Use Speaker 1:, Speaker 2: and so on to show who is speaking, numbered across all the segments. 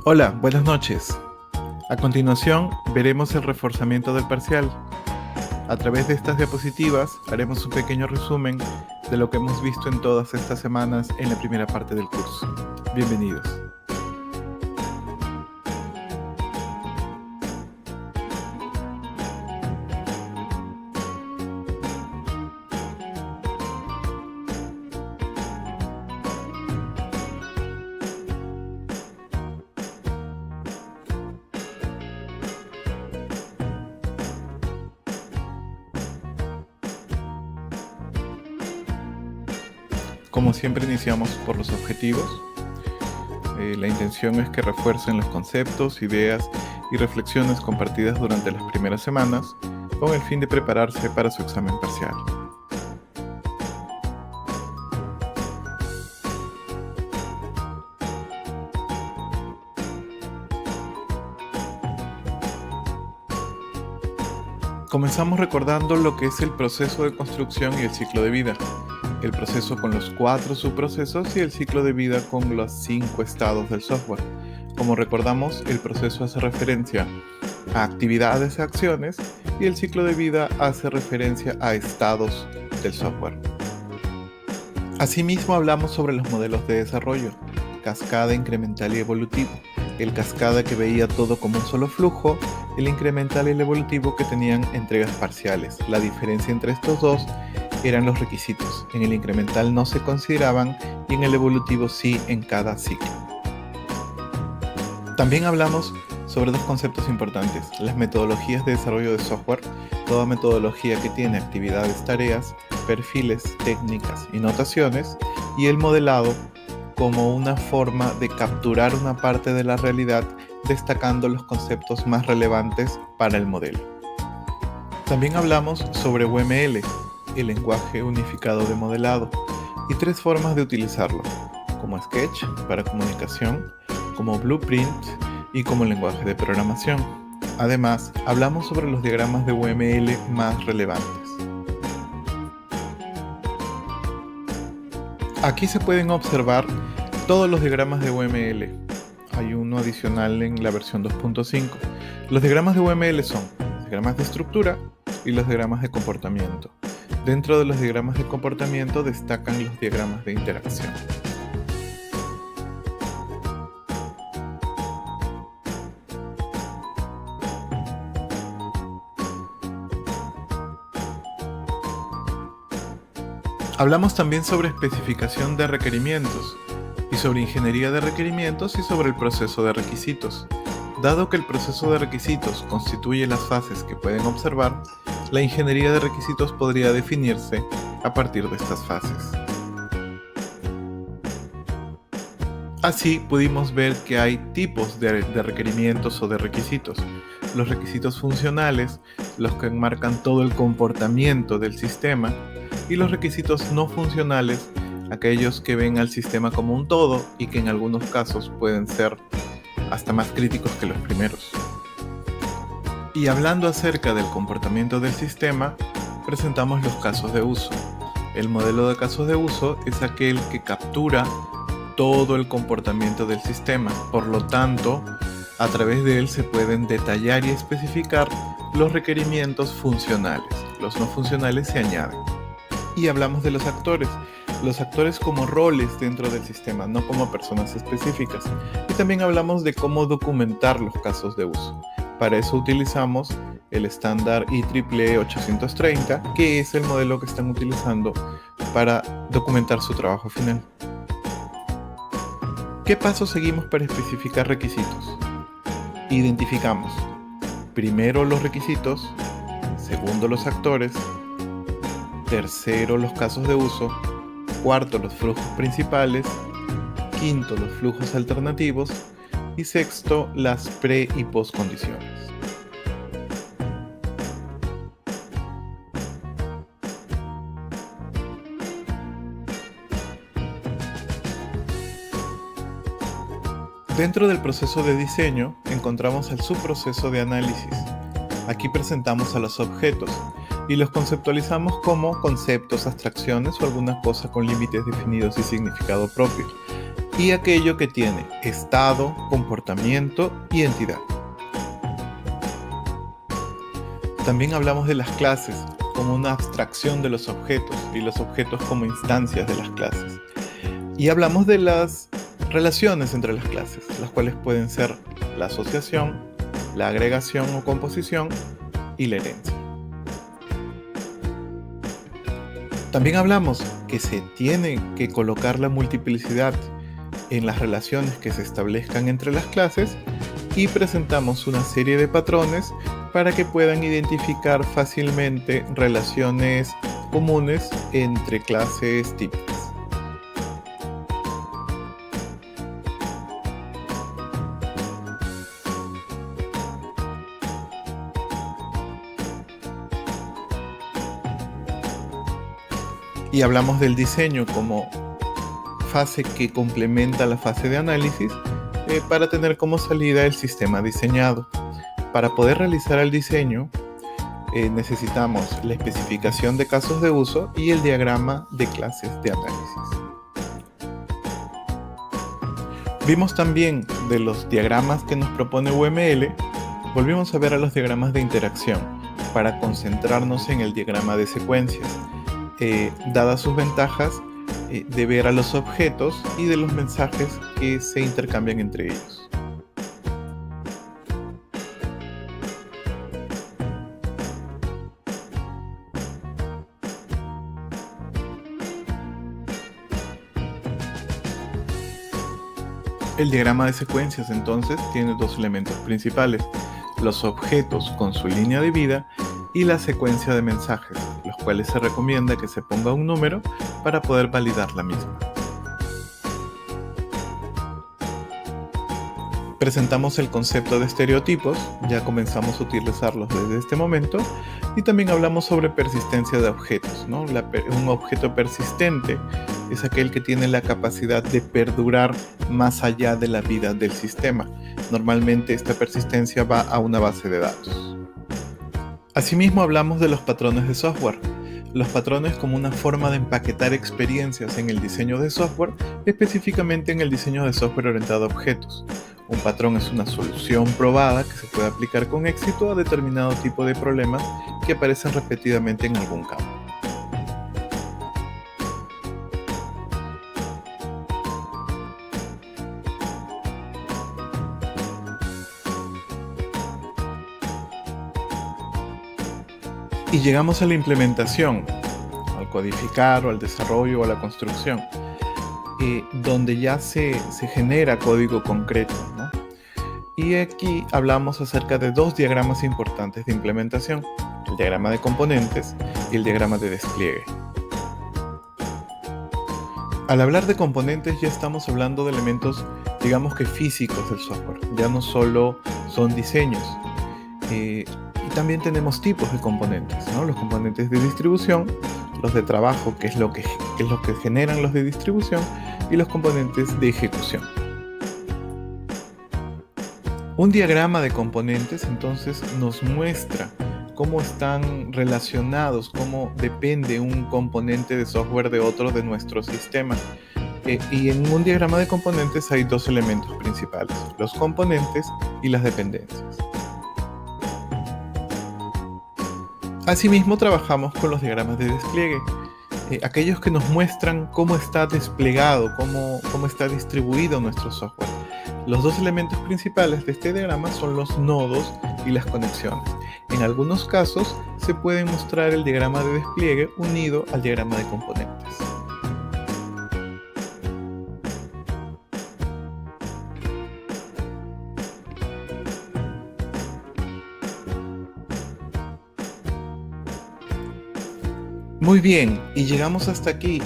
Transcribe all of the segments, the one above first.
Speaker 1: Hola, buenas noches. A continuación, veremos el reforzamiento del parcial. A través de estas diapositivas, haremos un pequeño resumen de lo que hemos visto en todas estas semanas en la primera parte del curso. Bienvenidos. Como siempre, iniciamos por los objetivos. La intención es que refuercen los conceptos, ideas y reflexiones compartidas durante las primeras semanas con el fin de prepararse para su examen parcial. Comenzamos recordando lo que es el proceso de construcción y el ciclo de vida. El proceso con los 4 subprocesos y el ciclo de vida con los 5 estados del software. Como recordamos, el proceso hace referencia a actividades, acciones, y el ciclo de vida hace referencia a estados del software. Asimismo, hablamos sobre los modelos de desarrollo, cascada, incremental y evolutivo. El cascada, que veía todo como un solo flujo, el incremental y el evolutivo, que tenían entregas parciales. La diferencia entre estos dos eran los requisitos. En el incremental no se consideraban y en el evolutivo sí, en cada ciclo. También hablamos sobre dos conceptos importantes: las metodologías de desarrollo de software, toda metodología que tiene actividades, tareas, perfiles, técnicas y notaciones, y el modelado como una forma de capturar una parte de la realidad, destacando los conceptos más relevantes para el modelo. También hablamos sobre UML, el lenguaje unificado de modelado, y 3 formas de utilizarlo: como Sketch para comunicación, como Blueprint y como lenguaje de programación. Además, hablamos sobre los diagramas de UML más relevantes. Aquí se pueden observar todos los diagramas de UML. Hay uno adicional en la versión 2.5. Los diagramas de UML son los diagramas de estructura y los diagramas de comportamiento. Dentro de los diagramas de comportamiento destacan los diagramas de interacción. Hablamos también sobre especificación de requerimientos y sobre ingeniería de requerimientos y sobre el proceso de requisitos. Dado que el proceso de requisitos constituye las fases que pueden observar, la ingeniería de requisitos podría definirse a partir de estas fases. Así pudimos ver que hay tipos de requerimientos o de requisitos: los requisitos funcionales, los que enmarcan todo el comportamiento del sistema, y los requisitos no funcionales, aquellos que ven al sistema como un todo y que en algunos casos pueden ser hasta más críticos que los primeros. Y hablando acerca del comportamiento del sistema, presentamos los casos de uso. El modelo de casos de uso es aquel que captura todo el comportamiento del sistema. Por lo tanto, a través de él se pueden detallar y especificar los requerimientos funcionales. Los no funcionales se añaden. Y hablamos de los actores como roles dentro del sistema, no como personas específicas. Y también hablamos de cómo documentar los casos de uso. Para eso utilizamos el estándar IEEE 830, que es el modelo que están utilizando para documentar su trabajo final. ¿Qué pasos seguimos para especificar requisitos? Identificamos primero los requisitos, segundo los actores, tercero los casos de uso, cuarto los flujos principales, quinto los flujos alternativos y sexto las pre- y postcondiciones. Dentro del proceso de diseño encontramos el subproceso de análisis. Aquí presentamos a los objetos y los conceptualizamos como conceptos, abstracciones o alguna cosa con límites definidos y significado propio. y aquello que tiene estado, comportamiento y entidad. También hablamos de las clases como una abstracción de los objetos y los objetos como instancias de las clases. Y hablamos de las relaciones entre las clases, las cuales pueden ser la asociación, la agregación o composición y la herencia. También hablamos que se tiene que colocar la multiplicidad en las relaciones que se establezcan entre las clases y presentamos una serie de patrones para que puedan identificar fácilmente relaciones comunes entre clases típicas. Y hablamos del diseño como fase que complementa la fase de análisis para tener como salida el sistema diseñado. Para poder realizar el diseño necesitamos la especificación de casos de uso y el diagrama de clases de análisis. Vimos también de los diagramas que nos propone UML, volvimos a ver a los diagramas de interacción para concentrarnos en el diagrama de secuencias. Dadas sus ventajas de ver a los objetos y de los mensajes que se intercambian entre ellos. El diagrama de secuencias entonces tiene dos elementos principales: los objetos con su línea de vida y la secuencia de mensajes, los cuales se recomienda que se ponga un número para poder validar la misma. Presentamos el concepto de estereotipos, ya comenzamos a utilizarlos desde este momento, y también hablamos sobre persistencia de objetos, ¿no? Un objeto persistente es aquel que tiene la capacidad de perdurar más allá de la vida del sistema. Normalmente esta persistencia va a una base de datos. Asimismo hablamos de los patrones de software. Los patrones como una forma de empaquetar experiencias en el diseño de software, específicamente en el diseño de software orientado a objetos. Un patrón es una solución probada que se puede aplicar con éxito a determinado tipo de problemas que aparecen repetidamente en algún campo. Y llegamos a la implementación, al codificar o al desarrollo o a la construcción, donde ya se genera código concreto, ¿no? Y aquí hablamos acerca de dos diagramas importantes de implementación: el diagrama de componentes y el diagrama de despliegue. Al hablar de componentes ya estamos hablando de elementos, digamos que físicos del software, ya no solo son diseños. Y también tenemos tipos de componentes, ¿no? Los componentes de distribución, los de trabajo, que es lo que generan los de distribución, y los componentes de ejecución. Un diagrama de componentes entonces nos muestra cómo están relacionados, cómo depende un componente de software de otro de nuestro sistema. Y en un diagrama de componentes hay dos elementos principales: los componentes y las dependencias. Asimismo, trabajamos con los diagramas de despliegue, aquellos que nos muestran cómo está desplegado, cómo está distribuido nuestro software. Los dos elementos principales de este diagrama son los nodos y las conexiones. En algunos casos se puede mostrar el diagrama de despliegue unido al diagrama de componentes. Muy bien, y llegamos hasta aquí,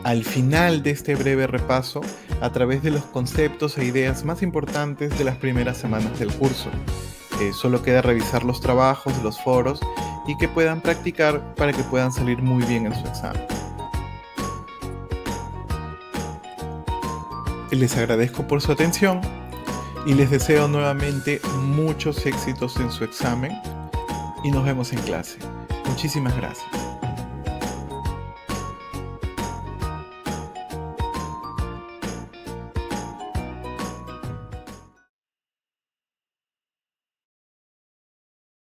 Speaker 1: al final de este breve repaso a través de los conceptos e ideas más importantes de las primeras semanas del curso. Solo queda revisar los trabajos, los foros y que puedan practicar para que puedan salir muy bien en su examen. Les agradezco por su atención y les deseo nuevamente muchos éxitos en su examen y nos vemos en clase. Muchísimas gracias.